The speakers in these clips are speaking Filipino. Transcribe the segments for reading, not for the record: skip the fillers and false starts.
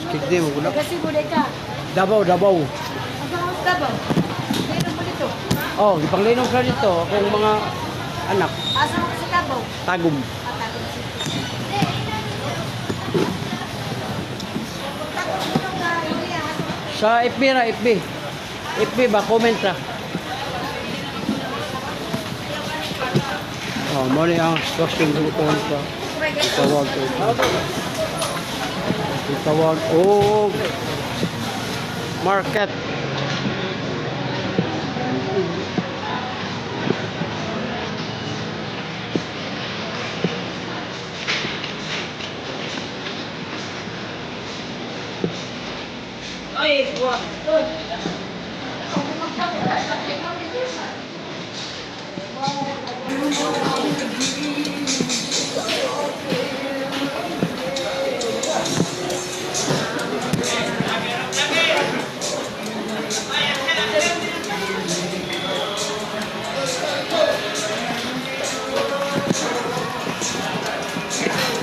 Kigdi mo gula. Kasi gulay ka. Dabaw, dabaw. Ang bangus ka ba? Meron mo dito. Oh, ipanglinom sa dito akong mga anak. Asa mo sa tabaw? Tagum. Sa FB ra, FB. FB ba, comment ra. Oh, mali ang question ko ito sa tawag ko. Tawag, oh, market. Ay, wah.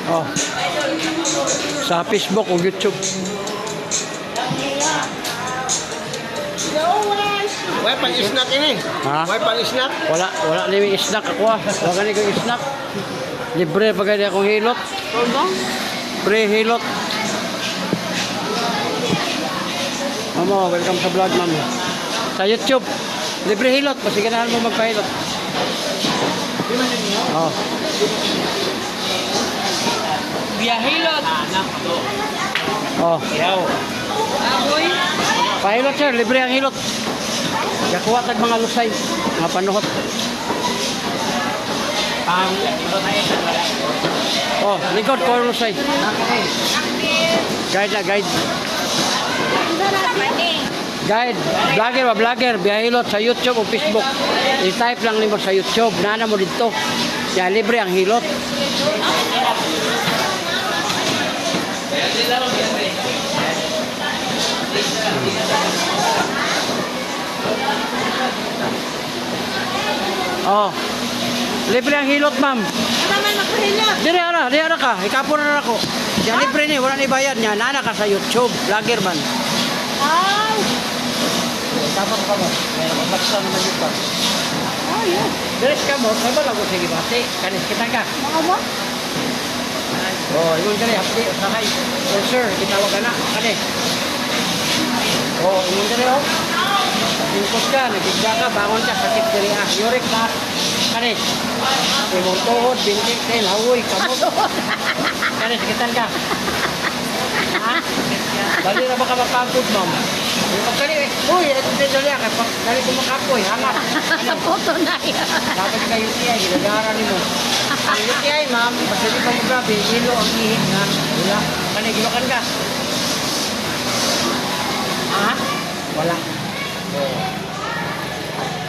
Oh. Sa Facebook o YouTube. Why pang snack ini? Ha? Why pang snack? Wala ni snack ako ah. Wala ni kong snack. Libre pa gani akong hilot. Pre hilot. Mama, welcome sa vlog, mama. Sa YouTube. Libre hilot. Kasi ganahan mo magpahilot. Oh. Biyahilot. Oh. Yaw. Amoy. Pahilot sir, libre ang hilot. Kakuha tag mga lusay, mga panuhot. Oh, likod ko ang lusay. Guide na, guide. Guide, vlogger ba, vlogger, biyahilot sa YouTube o Facebook. I-type lang nimo sa YouTube, nana mo dito. Kaya libre ang hilot. Oh. Libre ang hilot, ma'am. Naman magpahilot. Dire ara ka. Ikapon na ako. Yan libre ni, wala ni bayad niya. Nana ka sa YouTube, vlogger man. Ay. Tapos ka mo. May nakapaksa naman dito. Ay, yun. Diretso ka mo, kaya ba lang ko sige bati? Kanis kita ka. Mga ba? Oh, ingon ka rin, hapdi, sahay. Oh, sir, kitawag ka na. Kani. Oh, ingon ka rin, oh. Tingkos ka, nagigda ka, bangon ka, sakit ka rin, ah. Yurik ka. Kani. Imong tuhod, bintik, tail, hawoy, kamot. Kani, sakitan ka. Ha? Bali na ba ka mapagod, ma'am? Pagkali, uy, ito din dali ka. Pagkali ko makapoy, hangat. Photo na yan. Dapat ka UTI, ginagara ni mo. Ang UTI, ma'am, basta di pa mo grabe, hilo ang ihig na. Wala. Kani, gilokan ka. Ha? Wala.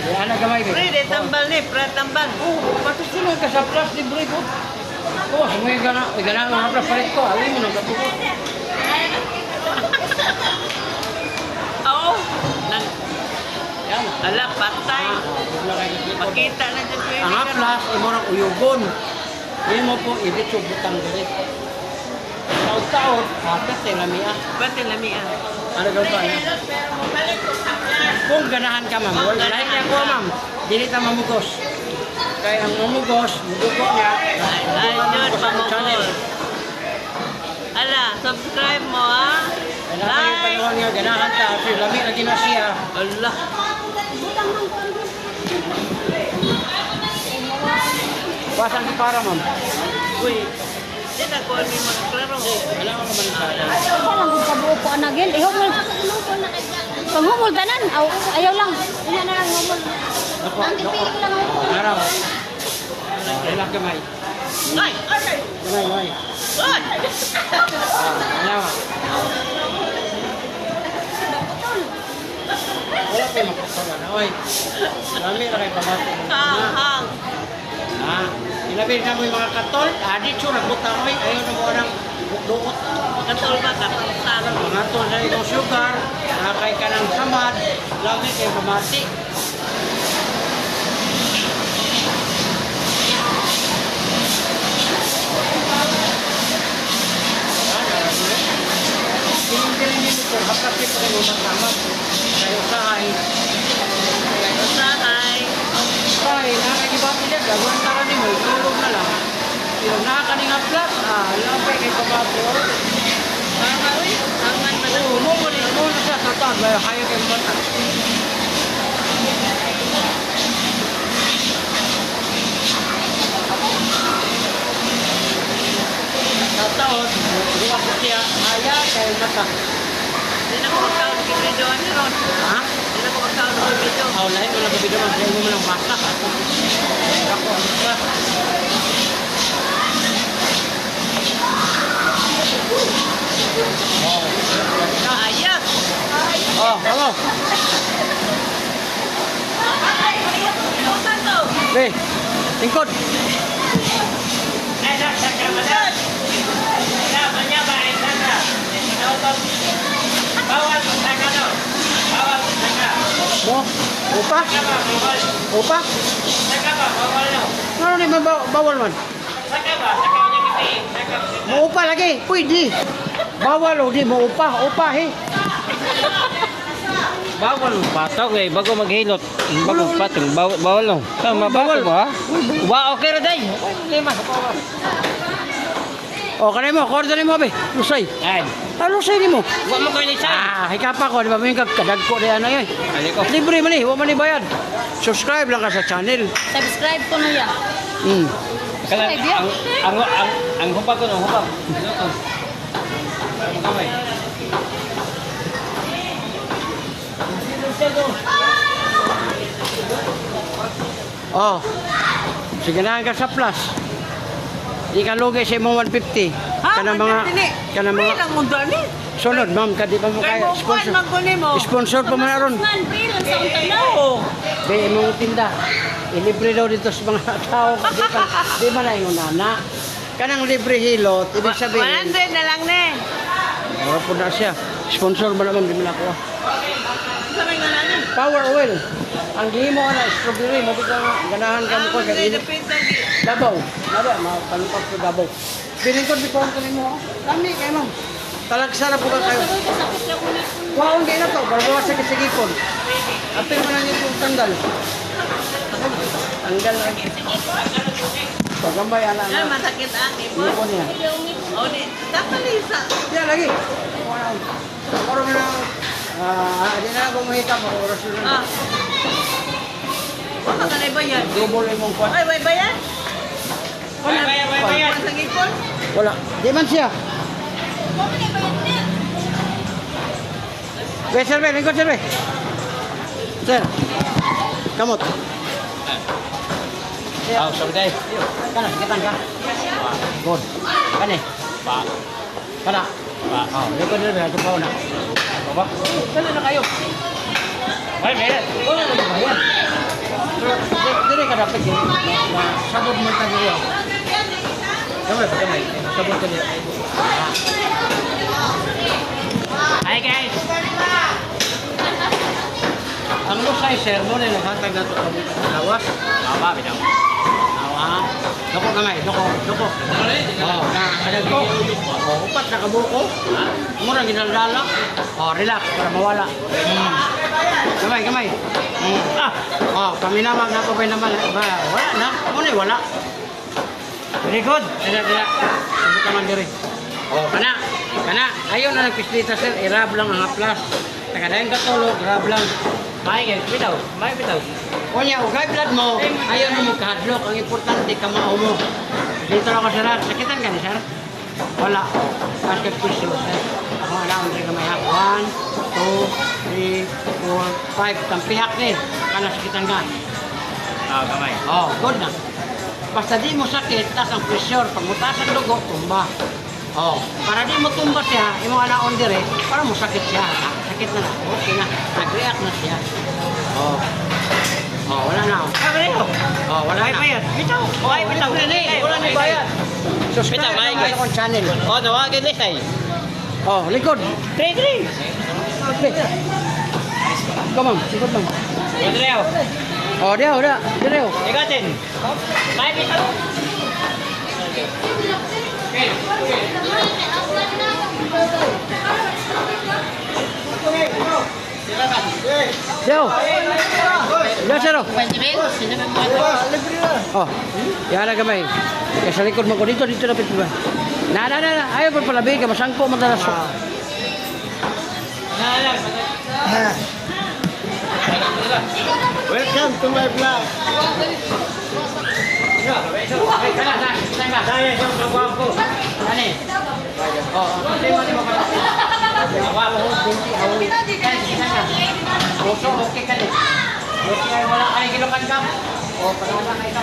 Yan na gamay, be. Pre, tambal ni, pre, tambal. Oh, patos sunod ka sa plus libre po. Oh, sumuhin ka na. May ganang mga plus palit ko. Alin mo nang gatukot. Oo. Yan. Ala, patay. Makita na dyan ko Ang aplas, imo ng uyugon. Imo po, ibit yung butang dali. Taot-taot, hapit sa lamia. Ba't lamia? Ano gawin ba niya? Kung ganahan ka, ma'am. Wala lahat niya ko, ma'am. Dili ka mamugos. Kaya ang mamugos, mudugo niya. Ay, yun, pamukol. Ala, subscribe mo, ha? Kailangan yung panahon niya, ganahan ta. Kasi lami lagi na siya. Ala. Pasang di para, ma'am. Uy. Di na ko ni magklaro. Wala ka naman sa akin. Ako lang kung kabuo po anagin. Ihumol. Panghumol ganan. Ayaw lang. Ina na lang humol. Naku, Ang kipili ko lang humol. Araw. Kailang kamay. Ay, ay, Kamay. ay. Ayaw. Wala pa yung makasalan. Oy, dami na kayo pamati. Hang. Ha? Ilabir na mo yung mga katol. Dito, nagbuta mo. Ayaw na mo ng bukduot. Katol ba ka? Sana. Mga tol na itong sugar. Nakakay ka ng samad. Lami kayo pamati. Kung haplasip ko rin tama. Kayo usahay. Usahay. Usahay, nakakibati niya. Gagawin tara ni mo. Tulog na lang. Yung nakakaning haplas, lapay kay pabato. Tama, uy. Tama na lang. Oo, mo na siya sa taon. Bayo, kayo kayo bata. Sa taon, bukas ko siya. Ayaw kayo bata. Hindi na ko magkaon ng video. Ano ron? Ha? Hindi na ko magkaon ng video. Lain mo lang kabida man. Lain mo lang masak. Ako, ano ka? Ayak! Oh, halo. Be, tingkod. Mo, upa? Upa? Ano ni bawal man? Mo upa lagi, pwede. Bawal o di mo upa, upa he. Bawal patok eh, bago maghilot. Bago patong, bawal no. Tama bawal mo ha? Wa okay ra day. Lima. O kanay mo, korda ni mo be. Lusay. Ay, Lusay ni mo. wa mo ko ni sa. Hikapa ko, di ba mo yung kadagko di ano yun. Ali ko. Libre man eh, huwag man bayad. Subscribe lang ka sa channel. Subscribe ko na yan. Kala Ay, biyak. ang hupag ko no, hupag. Luto. Kamay. Oh. Sige na ka sa plus. Di ka lugi sa imong 150. Kanang mga Ang mundo ni. sunod ma'am, kadi pa mo Kaya kaya mo kuan sponsor. magkuni mo. Sponsor pa man aron. Man, bilang sa untana. Oo. Be imong tinda. Ilibre daw dito sa mga tao. Di man na yung nana. Kanang libre hilot, ibig sabihin. 100 na lang ne. Ora po na siya. Sponsor ba naman di man ako. Sabi nga na ni. Power oil. Ang gihimo na strawberry, mo bigla ganahan ka mo ko kay init. Dabaw. Nada, mapalupak ko dabaw. Piningkod di ko ang mo. Lami kay ma'am. Talagsa na po ka kayo. Wow, hindi na to. Barbawa sa kisigipon. Apil mo lang yung tanggal. Tanggal lang. Pagambay, ala Ay, na. masakit ang ipon. Ipon niya. O di, tatalisa. Yan, lagi. Oro mo na. Di na ako mahita. Oras yun. Ah. Wala ka na bayan. Double yung mong kwan. Ay, may bayan? Bayan. Wala sa ipon? Wala. Di man siya. Be, sir, be. Lingkod, sir, be. Sir. Kamot. Aw, so day. Kana, sikitan ka. Good. Kani. Ba. Kana. Ba. Oh, lingkod na be. Tupaw na. Ba? Dali na kayo. Ay, meron. Wala na ba yan? Dire ka dapat yun. Sabot mo tayo yun. Kamay pa kamay. Sabot ka dito. Hi guys. Ang lusay, sir, mo na naghatag na ito. Lawas. Aba, bitaw. Awa. Doko kamay. Doko. Oh, nakadag ko. Oh, upat na kabuko. Murang ginaldala. Oh, relax para mawala. Kamay. Oh, kami naman na ko ba naman. Wala na. Muna wala. Very good. Dila. Sabot naman diri. Oh, kana. Ayaw na nagpislita, sir. Irab lang ang aplas. Tagadayan ka tulog, grab lang. May guys, bitaw. Kunya, ugay blood mo, ayaw na mo kahadlok. Ang importante, kamao mo. Dito lang ako, sir. Sakitan ka ni, sir? Wala. Basket tissue, sir. Ako alam, hindi ka may hap. 1, 2, 3, 4, 5. Tampihak din. Kana sakitan ka. Ah, kamay. Oh, good na. Basta di mo sakit, tas ang pressure. Pag mutas ang dugo, tumba. Oh, para di mo tumba siya, imong anaon dire, para mo sakit siya. Sakit na. Okay na. Nag-react na siya. Oh. Oh, wala na. Oh, wala na. bayad. Bitaw. Ay, bitaw. Wala na bayad. Subscribe Bitaw, may lang guys. akong channel. Oh, nawagin ni say. Oh, likod. 3. Come on, likod lang. Andreo. Oh, dia. Direo. Ikatin. May bitaw. Okay. Yo. Yo, sir. Oh. Yan na gamay. Kaya sa likod mo ko dito lapit ba? Na. Ayaw pa palabi ka masangko mo talas. Welcome to my vlog. Saya yung trabaho ko. Ani? Oh, kasi mo mo ka. Awa mo binti hawi. Oso okay ka din. Okay ay wala kay gilokan ka. Oh, panala kay ka.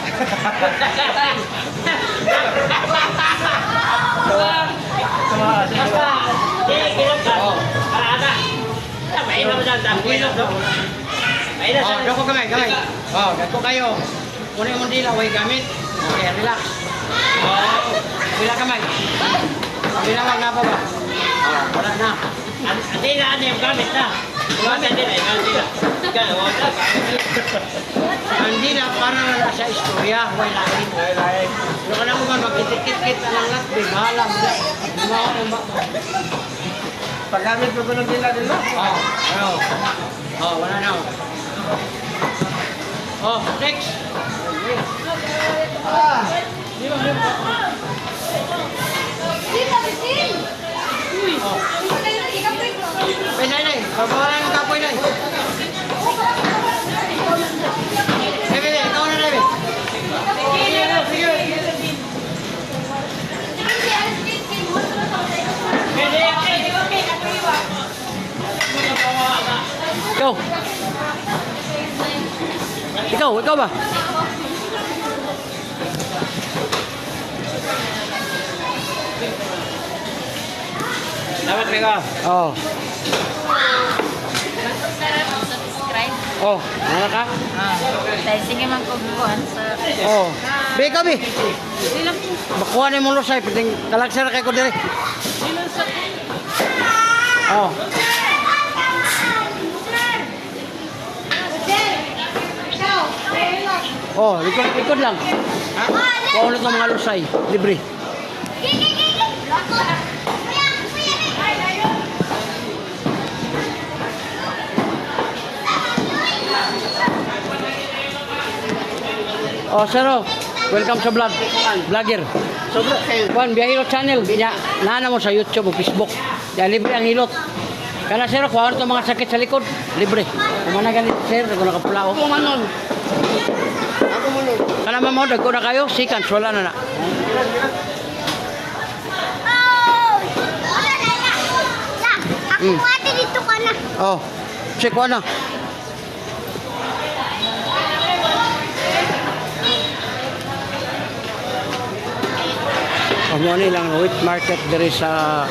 Oh. Oh, dako gamay. Oh, dako kayo. Kunin mo dila, way gamit. Okay, relax. Oh, bila kamay. Bila wag na pa ba? Oh, wala na. Hindi na yung gamit na. Wala din ay gamit. Hindi na para na sa istorya, way lain. Pero kana mo man magkitikit-kit na lang lat, bahala mo. Mao na ba? Paggamit mo ba ng dila nila? Oh, wala na. Oh, next. Nay, babawalan ng kapoy nay. Sige, ikaw na David. Ikaw ba? Dapat ka. Oh. Subscribe. Oh, ano ka? Dahil sige man ko buwan sa... Oh. Be ka be. Ilang po. Bakuha na mo lusay, piting kalagsara kay ko dire. Ilang sa... Oh. Oh, likod lang. Ha? Kuha ulit ng mga lusay, libre. Oh, sir, welcome sa vlogger. Sobra kayo. Juan, Biyahilot Channel. Nana mo sa YouTube o Facebook. Yan, libre ang hilot. Kana, sir, kuha ito mga sakit sa likod. Libre. Kumana ganit, sir, kung nakapula ako. Kumanon. Ako mo nun. Kana, mamo, dagko na kayo. Sikans, wala na na. Ako dito ka na. Oh, check na. Amo ni lang wheat market diri sa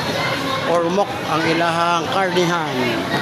Ormoc ang ilahang karnihan.